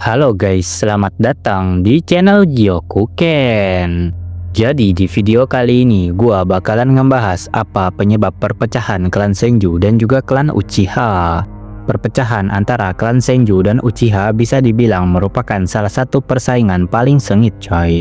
Halo guys, selamat datang di channel Gyokuken. Jadi di video kali ini gua bakalan ngebahas apa penyebab perpecahan klan Senju dan juga klan Uchiha. Perpecahan antara klan Senju dan Uchiha bisa dibilang merupakan salah satu persaingan paling sengit coy.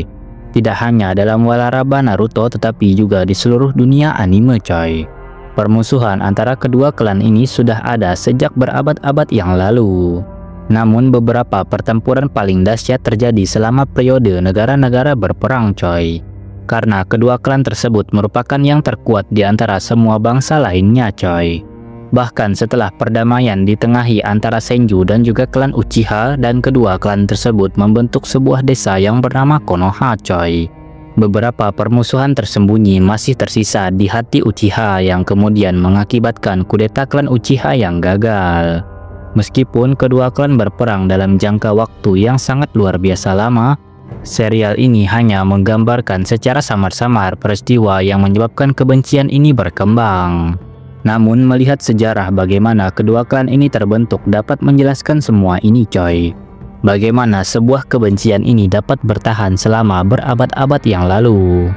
Tidak hanya dalam waralaba Naruto tetapi juga di seluruh dunia anime coy. Permusuhan antara kedua klan ini sudah ada sejak berabad-abad yang lalu. Namun beberapa pertempuran paling dahsyat terjadi selama periode negara-negara berperang coy. Karena kedua klan tersebut merupakan yang terkuat di antara semua bangsa lainnya coy. Bahkan setelah perdamaian ditengahi antara Senju dan juga klan Uchiha, dan kedua klan tersebut membentuk sebuah desa yang bernama Konoha coy. Beberapa permusuhan tersembunyi masih tersisa di hati Uchiha yang kemudian mengakibatkan kudeta klan Uchiha yang gagal. Meskipun kedua klan berperang dalam jangka waktu yang sangat luar biasa lama, serial ini hanya menggambarkan secara samar-samar peristiwa yang menyebabkan kebencian ini berkembang. Namun melihat sejarah bagaimana kedua klan ini terbentuk dapat menjelaskan semua ini coy. Bagaimana sebuah kebencian ini dapat bertahan selama berabad-abad yang lalu.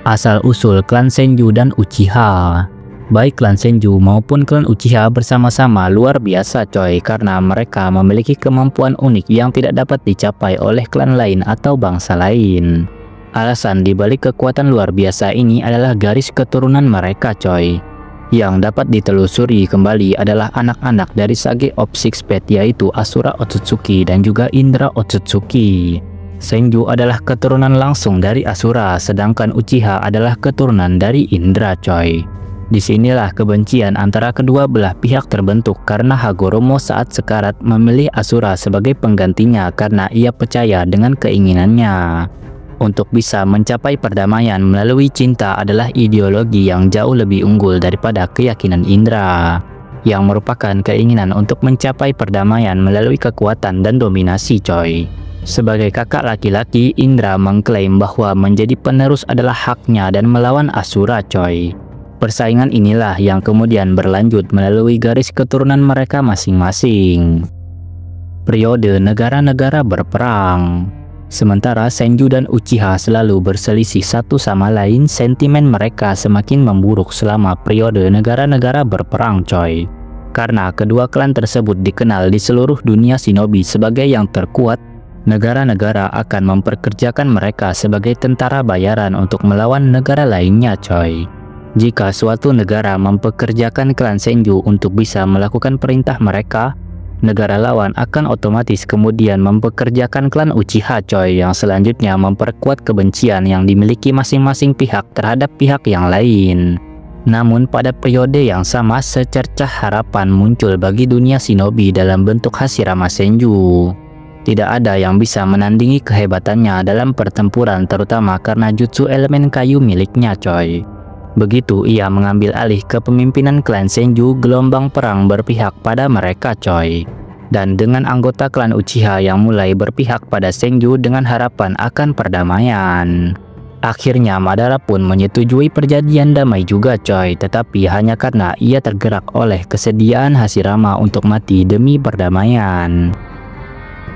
Asal-usul klan Senju dan Uchiha. Baik klan Senju maupun klan Uchiha bersama-sama luar biasa coy, karena mereka memiliki kemampuan unik yang tidak dapat dicapai oleh klan lain atau bangsa lain. Alasan dibalik kekuatan luar biasa ini adalah garis keturunan mereka coy. Yang dapat ditelusuri kembali adalah anak-anak dari Sage of Six Paths, yaitu Asura Otsutsuki dan juga Indra Otsutsuki. Senju adalah keturunan langsung dari Asura, sedangkan Uchiha adalah keturunan dari Indra coy. Disinilah kebencian antara kedua belah pihak terbentuk karena Hagoromo saat sekarat memilih Asura sebagai penggantinya karena ia percaya dengan keinginannya. Untuk bisa mencapai perdamaian melalui cinta adalah ideologi yang jauh lebih unggul daripada keyakinan Indra, yang merupakan keinginan untuk mencapai perdamaian melalui kekuatan dan dominasi coy. Sebagai kakak laki-laki, Indra mengklaim bahwa menjadi penerus adalah haknya dan melawan Asura coy. Persaingan inilah yang kemudian berlanjut melalui garis keturunan mereka masing-masing. Periode negara-negara berperang. Sementara Senju dan Uchiha selalu berselisih satu sama lain, sentimen mereka semakin memburuk selama periode negara-negara berperang coy. Karena kedua klan tersebut dikenal di seluruh dunia shinobi sebagai yang terkuat, negara-negara akan memperkerjakan mereka sebagai tentara bayaran untuk melawan negara lainnya coy. Jika suatu negara mempekerjakan klan Senju untuk bisa melakukan perintah mereka, negara lawan akan otomatis kemudian mempekerjakan klan Uchiha coy, yang selanjutnya memperkuat kebencian yang dimiliki masing-masing pihak terhadap pihak yang lain. Namun pada periode yang sama, secercah harapan muncul bagi dunia shinobi dalam bentuk Hashirama Senju. Tidak ada yang bisa menandingi kehebatannya dalam pertempuran, terutama karena jutsu elemen kayu miliknya coy. Begitu ia mengambil alih kepemimpinan klan Senju, gelombang perang berpihak pada mereka coy. Dan dengan anggota klan Uchiha yang mulai berpihak pada Senju dengan harapan akan perdamaian. Akhirnya Madara pun menyetujui perjanjian damai juga coy, tetapi hanya karena ia tergerak oleh kesediaan Hashirama untuk mati demi perdamaian.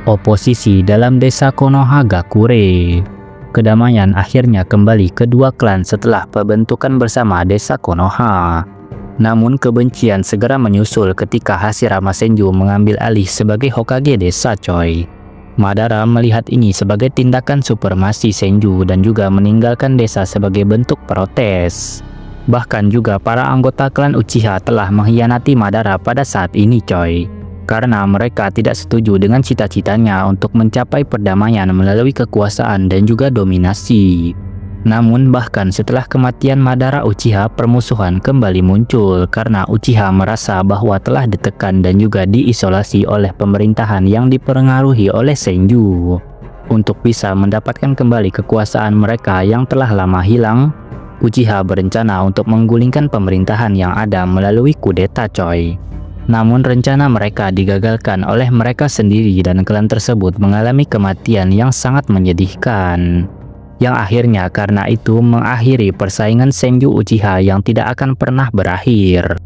Oposisi dalam desa Konohagakure. Kedamaian akhirnya kembali kedua klan setelah pembentukan bersama desa Konoha. Namun kebencian segera menyusul ketika Hashirama Senju mengambil alih sebagai Hokage desa coy. Madara melihat ini sebagai tindakan supremasi Senju dan juga meninggalkan desa sebagai bentuk protes. Bahkan juga para anggota klan Uchiha telah mengkhianati Madara pada saat ini coy. Karena mereka tidak setuju dengan cita-citanya untuk mencapai perdamaian melalui kekuasaan dan juga dominasi. Namun bahkan setelah kematian Madara Uchiha, permusuhan kembali muncul karena Uchiha merasa bahwa telah ditekan dan juga diisolasi oleh pemerintahan yang dipengaruhi oleh Senju. Untuk bisa mendapatkan kembali kekuasaan mereka yang telah lama hilang, Uchiha berencana untuk menggulingkan pemerintahan yang ada melalui kudeta coy. Namun rencana mereka digagalkan oleh mereka sendiri dan klan tersebut mengalami kematian yang sangat menyedihkan. Yang akhirnya karena itu mengakhiri persaingan Senju Uchiha yang tidak akan pernah berakhir.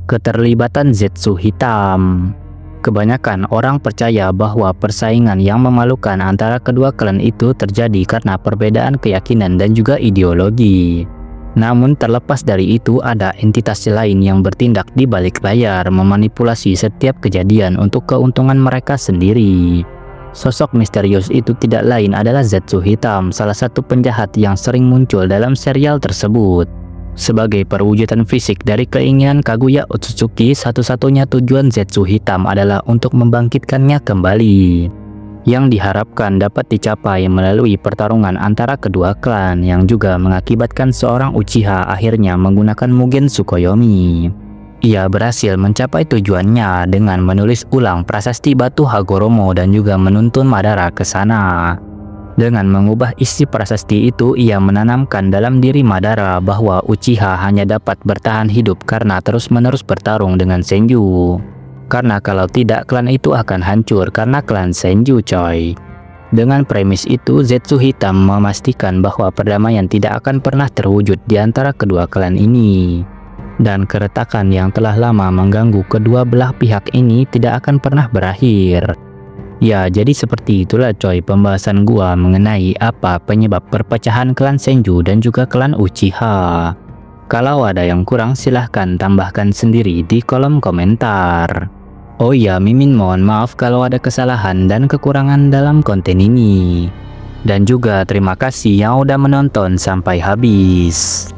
Keterlibatan Zetsu Hitam. Kebanyakan orang percaya bahwa persaingan yang memalukan antara kedua klan itu terjadi karena perbedaan keyakinan dan juga ideologi. Namun terlepas dari itu, ada entitas lain yang bertindak di balik layar, memanipulasi setiap kejadian untuk keuntungan mereka sendiri. Sosok misterius itu tidak lain adalah Zetsu Hitam, salah satu penjahat yang sering muncul dalam serial tersebut. Sebagai perwujudan fisik dari keinginan Kaguya Otsutsuki, satu-satunya tujuan Zetsu Hitam adalah untuk membangkitkannya kembali, yang diharapkan dapat dicapai melalui pertarungan antara kedua klan, yang juga mengakibatkan seorang Uchiha akhirnya menggunakan Mugen Tsukuyomi. Ia berhasil mencapai tujuannya dengan menulis ulang prasasti Batu Hagoromo dan juga menuntun Madara ke sana. Dengan mengubah isi prasasti itu, ia menanamkan dalam diri Madara bahwa Uchiha hanya dapat bertahan hidup karena terus-menerus bertarung dengan Senju. Karena kalau tidak, klan itu akan hancur karena klan Senju, coy. Dengan premis itu, Zetsu Hitam memastikan bahwa perdamaian tidak akan pernah terwujud di antara kedua klan ini. Dan keretakan yang telah lama mengganggu kedua belah pihak ini tidak akan pernah berakhir. Ya, jadi seperti itulah coy pembahasan gua mengenai apa penyebab perpecahan klan Senju dan juga klan Uchiha. Kalau ada yang kurang, silahkan tambahkan sendiri di kolom komentar. Oh iya, Mimin mohon maaf kalau ada kesalahan dan kekurangan dalam konten ini. Dan juga terima kasih yang udah menonton sampai habis.